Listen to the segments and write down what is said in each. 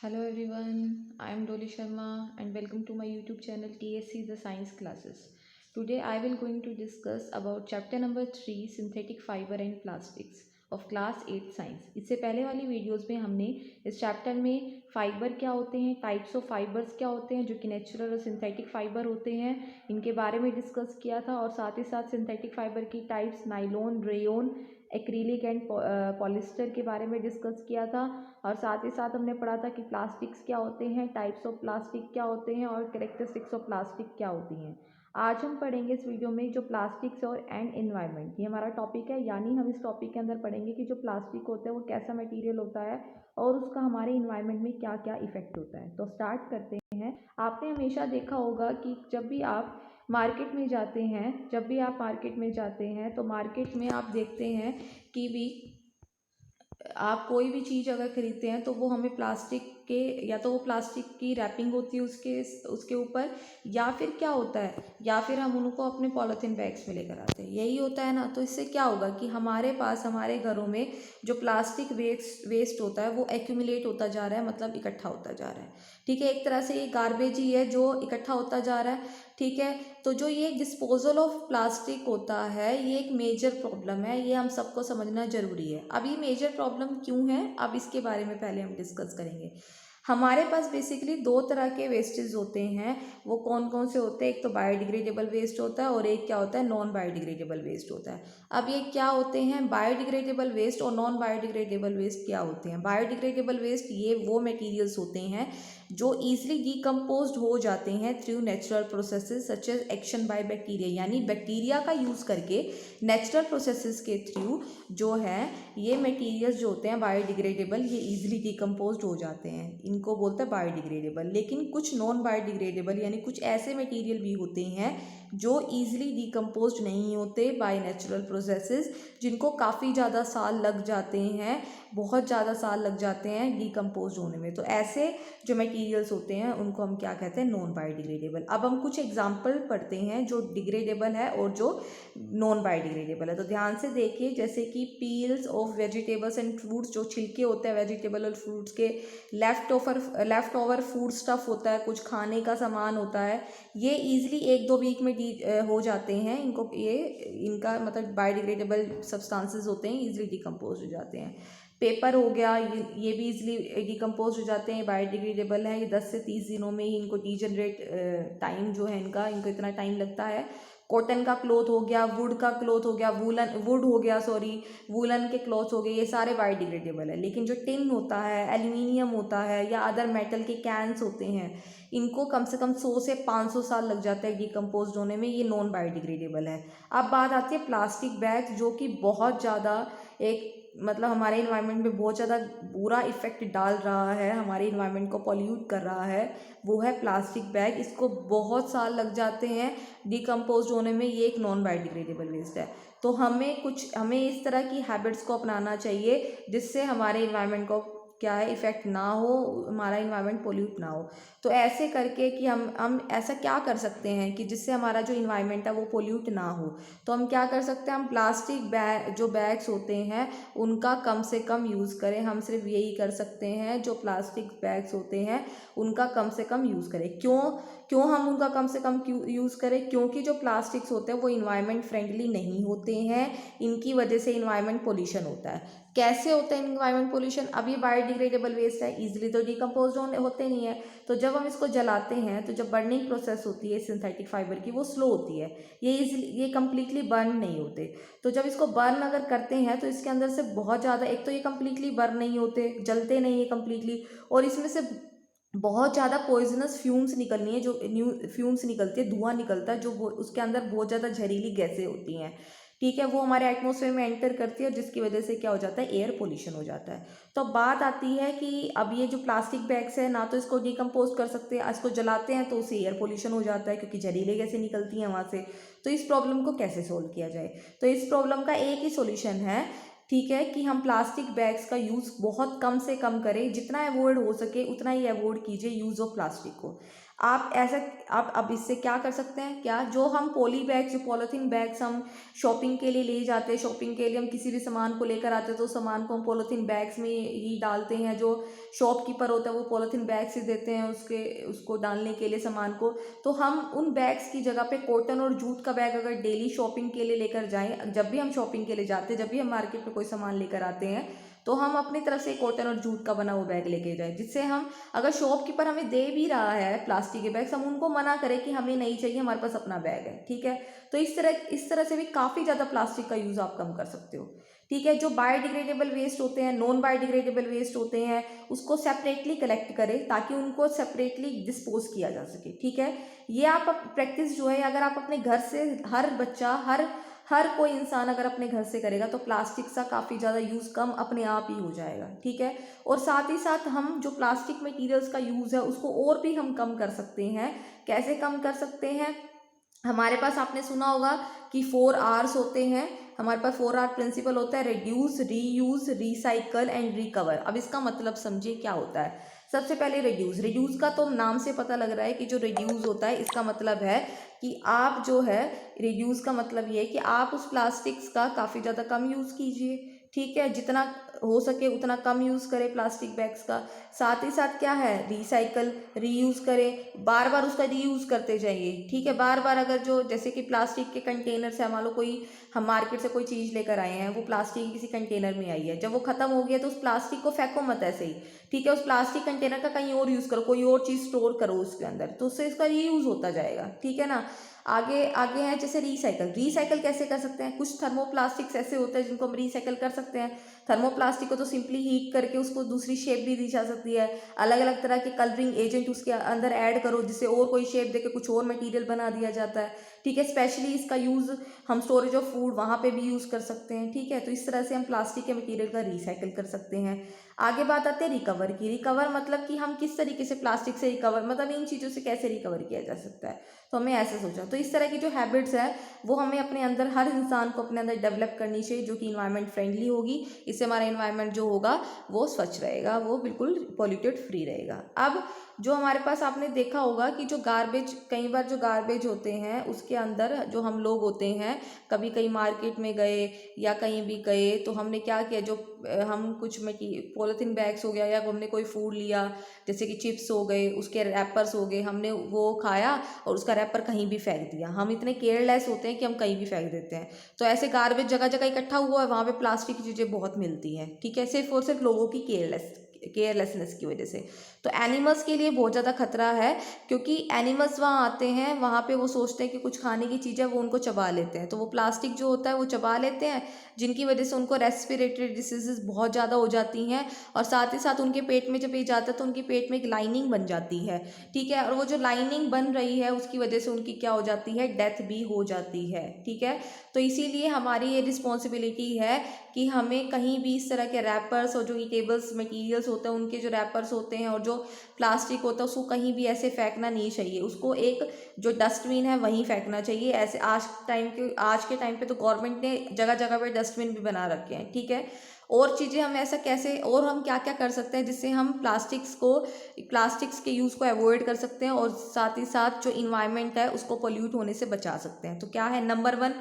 Hello everyone, I am Dolly Sharma and welcome to my YouTube channel TSC The Science Classes. Today I will going to discuss about chapter number 3 Synthetic Fiber and Plastics of class 8 Science. इससे पहले वाली videos में हमने इस chapter में fibre क्या होते हैं, टाइप्स ऑफ फाइबर्स क्या होते हैं जो कि नेचुरल और सिंथेटिक फाइबर होते हैं, इनके बारे में डिस्कस किया था और साथ ही साथ सिंथेटिक फाइबर की types nylon, rayon, acrylic and polyester के बारे में डिस्कस किया था। और साथ ही साथ हमने पढ़ा था कि प्लास्टिक्स क्या होते हैं, टाइप्स ऑफ प्लास्टिक क्या होते हैं और कैरेक्टरिस्टिक्स ऑफ प्लास्टिक क्या होती हैं। आज हम पढ़ेंगे इस वीडियो में जो प्लास्टिक्स और एंड एनवायरनमेंट, ये हमारा टॉपिक है। यानी हम इस टॉपिक के अंदर पढ़ेंगे कि जो प्लास्टिक होता है वो कैसा मटेरियल होता है और उसका हमारे इन्वायरमेंट में क्या क्या इफेक्ट होता है। तो स्टार्ट करते हैं। आपने हमेशा देखा होगा कि जब भी आप मार्केट में जाते हैं तो मार्केट में आप देखते हैं कि भी आप कोई भी चीज़ अगर ख़रीदते हैं तो वो हमें प्लास्टिक के, या तो वो प्लास्टिक की रैपिंग होती है उसके ऊपर, या फिर क्या होता है, या फिर हम उनको अपने पॉलीथीन बैग्स में लेकर आते हैं। यही होता है ना। तो इससे क्या होगा कि हमारे पास हमारे घरों में जो प्लास्टिक वेस्ट होता है वो एक्यूमुलेट होता जा रहा है, मतलब इकट्ठा होता जा रहा है। ठीक है, एक तरह से ये गार्बेज ही है जो इकट्ठा होता जा रहा है। ठीक है, तो जो ये डिस्पोजल ऑफ प्लास्टिक होता है ये एक मेजर प्रॉब्लम है, ये हम सबको समझना ज़रूरी है। अब ये मेजर प्रॉब्लम क्यों है, अब इसके बारे में पहले हम डिस्कस करेंगे। हमारे पास बेसिकली दो तरह के वेस्टेज होते हैं। वो कौन कौन से होते हैं? एक तो बायोडिग्रेडेबल वेस्ट होता है और एक क्या होता है, नॉन बायोडिग्रेडेबल वेस्ट होता है। अब ये क्या होते हैं बायोडिग्रेडेबल वेस्ट और नॉन बायोडिग्रेडेबल वेस्ट? क्या होते हैं बायोडिग्रेडेबल वेस्ट? ये वो मटेरियल्स होते हैं जो ईजिली डिकम्पोज्ड हो जाते हैं through natural processes such as action by bacteria, यानी बैक्टीरिया का यूज़ करके नेचुरल प्रोसेसेस के थ्रू जो है ये मटेरियल्स जो होते हैं बायोडिग्रेडेबल, ये ईजिली डिकम्पोज्ड हो जाते हैं, इनको बोलते हैं बायोडिग्रेडेबल। लेकिन कुछ नॉन बायोडिग्रेडेबल यानी कुछ ऐसे मटेरियल भी होते हैं जो ईजिली डिकम्पोज्ड नहीं होते बाय नेचुरल प्रोसेसेस, जिनको काफ़ी ज़्यादा साल लग जाते हैं, बहुत ज़्यादा साल लग जाते हैं डिकम्पोज होने में। तो ऐसे जो मटेरियल्स होते हैं उनको हम क्या कहते हैं, नॉन बायोडिग्रेडेबल। अब हम कुछ एग्जांपल पढ़ते हैं जो डिग्रेडेबल है और जो नॉन बायोडिग्रेडेबल है। तो ध्यान से देखिए, जैसे कि peels of vegetables and fruits, जो छिलके होते हैं वेजिटेबल और फ्रूट्स के, लेफ्ट ओवर फूड स्टफ होता है, कुछ खाने का सामान होता है, ये ईजिली 1-2 वीक में हो जाते हैं। इनका मतलब बायोडिग्रेडेबल सब्सटेंसेस होते हैं, ईजिली डिकम्पोज हो जाते हैं। पेपर हो गया, ये भी इजीली डिकम्पोज हो जाते हैं, बायोडिग्रेडेबल है। ये 10 से 30 दिनों में ही इनको डीजनरेट टाइम जो है इनको इतना टाइम लगता है। कॉटन का क्लॉथ हो गया, वुड का क्लॉथ हो गया, वूलन के क्लॉथ हो गए, ये सारे बायोडिग्रेडेबल है। लेकिन जो टिन होता है, एल्यूमिनियम होता है या अदर मेटल के कैंस होते हैं, इनको कम से कम 100 से 500 साल लग जाता है डिकम्पोज होने में, ये नॉन बायोडिग्रेडेबल है। अब बात आती है प्लास्टिक बैग, जो कि बहुत ज़्यादा एक मतलब हमारे इन्वायरमेंट में बहुत ज़्यादा बुरा इफ़ेक्ट डाल रहा है, हमारे इन्वायरमेंट को पॉल्यूट कर रहा है, वो है प्लास्टिक बैग। इसको बहुत साल लग जाते हैं डिकम्पोज होने में, ये एक नॉन बायोडिग्रेडेबल वेस्ट है। तो हमें इस तरह की हैबिट्स को अपनाना चाहिए जिससे हमारे इन्वायरमेंट को क्या है, इफ़ेक्ट ना हो, हमारा इन्वायरमेंट पोल्यूट ना हो। तो ऐसे करके कि हम ऐसा क्या कर सकते हैं कि जिससे हमारा जो इन्वायरमेंट है वो पोल्यूट ना हो। तो हम क्या कर सकते हैं, हम प्लास्टिक जो बैग्स होते हैं उनका कम से कम यूज़ करें। हम सिर्फ यही कर सकते हैं, जो प्लास्टिक बैग्स होते हैं उनका कम से कम यूज़ करें। क्यों क्यों हम उनका कम से कम यूज़ करें? क्योंकि जो प्लास्टिक्स होते हैं वो इन्वायरमेंट फ्रेंडली नहीं होते हैं, इनकी वजह से इन्वायरमेंट पोल्यूशन होता है। कैसे होता है इन्वायरमेंट पोल्यूशन? अब ये बायोडिग्रेडेबल वेस्ट है, इजीली तो डिकम्पोज होते नहीं है। तो जब हम इसको जलाते हैं तो जब बर्निंग प्रोसेस होती है सिंथेटिक फाइबर की, वो स्लो होती है, ये कम्प्लीटली बर्न नहीं होते। तो जब इसको बर्न अगर करते हैं तो इसके अंदर से बहुत ज़्यादा, एक तो ये कम्प्लीटली बर्न नहीं होते, जलते नहीं है कम्प्लीटली, और इसमें से बहुत ज़्यादा पॉइजनस फ्यूम्स निकलनी है, जो न्यू फ्यूम्स निकलती है, धुआं निकलता है, जो उसके अंदर बहुत ज़्यादा जहरीली गैसें होती हैं। ठीक है, वो हमारे एटमॉस्फेयर में एंटर करती है, जिसकी वजह से क्या हो जाता है, एयर पोल्यूशन हो जाता है। तो बात आती है कि अब ये जो प्लास्टिक बैग्स है ना, तो इसको डिकम्पोज कर सकते हैं, इसको जलाते हैं तो उससे एयर पोल्यूशन हो जाता है क्योंकि जहरीली गैसें निकलती हैं वहाँ से। तो इस प्रॉब्लम को कैसे सोल्व किया जाए? तो इस प्रॉब्लम का एक ही सोल्यूशन है, ठीक है, कि हम प्लास्टिक बैग्स का यूज़ बहुत कम से कम करें, जितना अवॉइड हो सके उतना ही अवॉइड कीजिए यूज़ ऑफ प्लास्टिक को। आप ऐसा आप अब इससे क्या कर सकते हैं, क्या जो हम पॉली बैग, जो पॉलीथीन बैग्स हम शॉपिंग के लिए ले जाते हैं, शॉपिंग के लिए हम किसी भी सामान को लेकर आते हैं तो सामान को हम पॉलीथीन बैग्स में ही डालते हैं। जो शॉपकीपर होता है वो पॉलीथीन बैग्स ही देते हैं उसको डालने के लिए सामान को। तो हम उन बैग्स की जगह पे कॉटन और जूट का बैग अगर डेली शॉपिंग के लिए लेकर जाएं, जब भी हम शॉपिंग के लिए जाते हैं, जब भी हम मार्केट में कोई सामान लेकर आते हैं, तो हम अपनी तरफ से कॉटन और जूट का बना हुआ बैग लेके जाएं, जिससे हम, अगर शॉपकीपर हमें दे भी रहा है प्लास्टिक के बैग्स, हम उनको मना करें कि हमें नहीं चाहिए, हमारे पास अपना बैग है, ठीक है। तो इस तरह से भी काफ़ी ज़्यादा प्लास्टिक का यूज़ आप कम कर सकते हो, ठीक है। जो बायोडिग्रेडेबल वेस्ट होते हैं, नॉन बायोडिग्रेडेबल वेस्ट होते हैं, उसको सेपरेटली कलेक्ट करें ताकि उनको सेपरेटली डिस्पोज किया जा सके, ठीक है। ये आप प्रैक्टिस जो है, अगर आप अपने घर से, हर बच्चा, हर कोई इंसान अगर अपने घर से करेगा तो प्लास्टिक का काफ़ी ज़्यादा यूज़ कम अपने आप ही हो जाएगा, ठीक है। और साथ ही साथ हम जो प्लास्टिक मटेरियल्स का यूज़ है उसको और भी हम कम कर सकते हैं। कैसे कम कर सकते हैं? हमारे पास, आपने सुना होगा कि 4 Rs होते हैं, हमारे पास 4 R प्रिंसिपल होता है, reduce, reuse, recycle and recover. अब इसका मतलब समझिए क्या होता है। सबसे पहले रिड्यूस का तो नाम से पता लग रहा है कि जो रिड्यूस होता है इसका मतलब है कि आप जो है, रिड्यूस का मतलब ये है कि आप उस प्लास्टिक्स का काफ़ी ज़्यादा कम यूज़ कीजिए, ठीक है। जितना हो सके उतना कम यूज़ करें प्लास्टिक बैग्स का। साथ ही साथ क्या है, रिसाइकल, रीयूज़ करें, बार बार उसका रीयूज़ करते जाइए, ठीक है। बार बार अगर जो, जैसे कि प्लास्टिक के कंटेनर्स है, मान लो कोई, हम मार्केट से कोई चीज़ लेकर आए हैं, वो प्लास्टिक की किसी कंटेनर में आई है, जब वो ख़त्म हो गया तो उस प्लास्टिक को फेंको मत ऐसे ही, ठीक है। उस प्लास्टिक कंटेनर का कहीं और यूज़ करो, कोई और चीज़ स्टोर करो उसके अंदर, तो उससे इसका रीयूज़ होता जाएगा, ठीक है ना। आगे आगे है जैसे रिसाइकल कैसे कर सकते हैं? कुछ थर्मोप्लास्टिक्स ऐसे होते हैं जिनको हम रिसाइकल कर सकते हैं। थर्मोप्लास्टिक को तो सिंपली हीट करके उसको दूसरी शेप भी दी जा सकती है। अलग अलग तरह के कलरिंग एजेंट उसके अंदर ऐड करो जिससे और कोई शेप देके कुछ और मटेरियल बना दिया जाता है, ठीक है। स्पेशली इसका यूज़ हम स्टोरेज ऑफ फूड वहाँ पे भी यूज़ कर सकते हैं, ठीक है। तो इस तरह से हम प्लास्टिक के मटेरियल का रिसाइकल कर सकते हैं। आगे बात आती है रिकवर की। रिकवर मतलब कि हम किस तरीके से प्लास्टिक से रिकवर, मतलब इन चीज़ों से कैसे रिकवर किया जा सकता है, तो हमें ऐसे सोचा। तो इस तरह की जो हैबिट्स है वो हमें अपने अंदर, हर इंसान को अपने अंदर डेवलप करनी चाहिए, जो कि इन्वायरमेंट फ्रेंडली होगी। इससे हमारा इन्वायरमेंट जो होगा वो स्वच्छ रहेगा, वो बिल्कुल पॉल्यूटेड फ्री रहेगा। अब जो हमारे पास, आपने देखा होगा कि जो गार्बेज, कई बार जो गार्बेज होते हैं उसके अंदर जो हम लोग होते हैं, कभी कहीं मार्केट में गए या कहीं भी गए तो हमने क्या किया, जो हम कुछ पॉलीथीन बैग्स हो गया, या हमने कोई फूड लिया जैसे कि चिप्स हो गए, उसके रैपर्स हो गए, हमने वो खाया और उसका रैपर कहीं भी फेंक दिया। हम इतने केयरलेस होते हैं कि हम कहीं भी फेंक देते हैं। तो ऐसे गार्बेज जगह जगह इकट्ठा हुआ है, वहाँ पे प्लास्टिक की चीज़ें बहुत मिलती हैं, ठीक है, सिर्फ और सिर्फ लोगों की केयरलेसनेस की वजह से। तो एनिमल्स के लिए बहुत ज़्यादा खतरा है, क्योंकि एनिमल्स वहाँ आते हैं, वहाँ पे वो सोचते हैं कि कुछ खाने की चीज़ है, वो उनको चबा लेते हैं, तो वो प्लास्टिक जो होता है वो चबा लेते हैं, जिनकी वजह से उनको रेस्पिरेटरी डिसीजेज बहुत ज़्यादा हो जाती हैं। और साथ ही साथ उनके पेट में जब ये जाता है तो उनके पेट में एक लाइनिंग बन जाती है, ठीक है। और वो जो लाइनिंग बन रही है उसकी वजह से उनकी क्या हो जाती है, डेथ भी हो जाती है, ठीक है। तो इसीलिए हमारी ये रिस्पॉन्सिबिलिटी है कि हमें कहीं भी इस तरह के रैपर्स और जो ईटेबल्स मटेरियल्स होते हैं उनके जो रैपर्स होते हैं और जो प्लास्टिक होता है उसको कहीं भी ऐसे फेंकना नहीं चाहिए। उसको एक जो डस्टबिन है वहीं फेंकना चाहिए। ऐसे आज के टाइम पे तो गवर्नमेंट ने जगह जगह पे डस्टबिन भी बना रखे हैं, ठीक है। और चीज़ें हम ऐसा कैसे, और हम क्या क्या कर सकते हैं जिससे हम प्लास्टिक्स के यूज़ को अवॉइड कर सकते हैं और साथ ही साथ जो इन्वायरमेंट है उसको पोल्यूट होने से बचा सकते हैं। तो क्या है, number 1,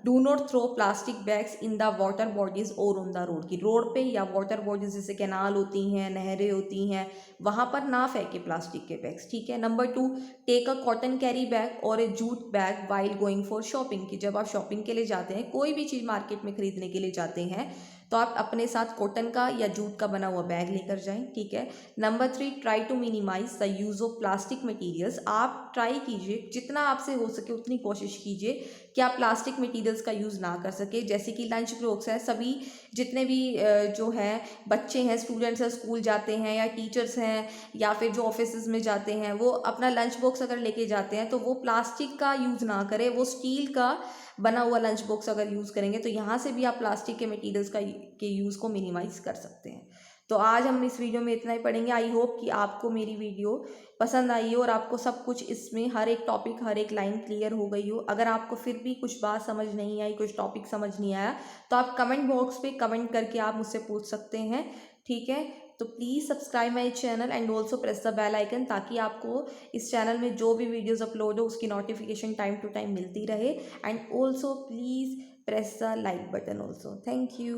do not throw plastic bags in the water bodies और ऑन द रोड। की रोड पे या वाटर बॉडीज जैसे कैनाल होती हैं, नहरें होती हैं, वहाँ पर ना फेंके प्लास्टिक के बैग्स, ठीक है। Number 2, take a cotton carry bag और a jute bag while going for shopping. की जब आप शॉपिंग के लिए जाते हैं, कोई भी चीज़ मार्केट में खरीदने के लिए जाते हैं, तो आप अपने साथ कॉटन का या जूट का बना हुआ बैग लेकर जाएं, ठीक है। Number 3, try to minimise the use of plastic materials. आप ट्राई कीजिए, जितना आपसे हो सके उतनी कोशिश कीजिए कि आप प्लास्टिक मटेरियल्स का यूज़ ना कर सके। जैसे कि लंच बॉक्स है, सभी जितने भी जो हैं बच्चे हैं, स्टूडेंट्स हैं, स्कूल जाते हैं, या टीचर्स हैं, या फिर जो ऑफिस में जाते हैं, वो अपना लंच बॉक्स अगर लेके जाते हैं तो वो प्लास्टिक का यूज़ ना करें, वो स्टील का बना हुआ लंच बॉक्स अगर यूज़ करेंगे तो यहाँ से भी आप प्लास्टिक के मटेरियल्स के यूज़ को मिनिमाइज कर सकते हैं। तो आज हम इस वीडियो में इतना ही पढ़ेंगे। आई होप कि आपको मेरी वीडियो पसंद आई हो और आपको सब कुछ इसमें हर एक टॉपिक, हर एक लाइन क्लियर हो गई हो। अगर आपको फिर भी कुछ बात समझ नहीं आई, कुछ टॉपिक समझ नहीं आया, तो आप कमेंट बॉक्स पे कमेंट करके आप मुझसे पूछ सकते हैं, ठीक। ठीक है। तो please subscribe my channel and also press the bell icon, ताकि आपको इस चैनल में जो भी वीडियोज़ अपलोड हो उसकी नोटिफिकेशन टाइम टू टाइम मिलती रहे। And also please press the like button also. Thank you.